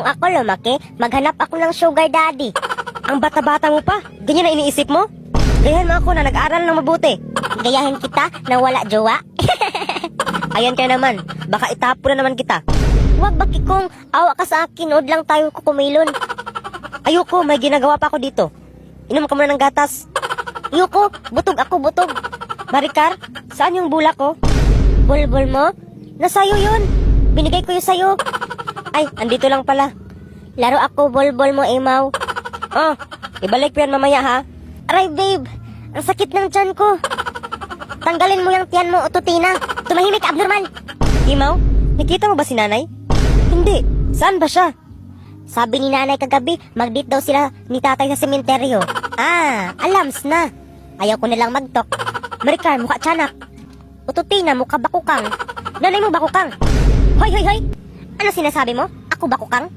Kung ako lumaki, maghanap ako ng sugar daddy. Ang bata-bata mo pa, ganyan na iniisip mo? Gayahin mo ako na nag-aral ng mabuti. Gayahin kita na wala jowa. Ayan ka naman, baka itapo na naman kita. Huwag bakikong, awa ka sa akin, huwag lang tayo kukumilon. Ayoko, may ginagawa pa ako dito. Inom ka muna ng gatas. Ayoko, butog ako, butog. Maricar, saan yung bulak ko? Bulbul mo? Nasa'yo yun. Binigay ko yun sa'yo. Ay, andito lang pala. Laro ako, bulbul mo, Imaw. Oh, ibalik ko yan mamaya ha. Aray, babe. Ang sakit ng tiyan ko. Tanggalin mo yung tiyan mo, Tutina. Tumahimik, abnormal. Imaw, nakita mo ba si nanay? Hindi, saan ba siya? Sabi ni nanay kagabi, mag-date daw sila ni tatay sa sementeryo. Ah, alams na. Ayaw ko nilang mag-talk. Maricar, mukha tiyanak. Tutina, mukha bakukang. Nanay mo bakukang. Hoy, hoy, hoy. Ano sinasabi mo? Ako bakukang?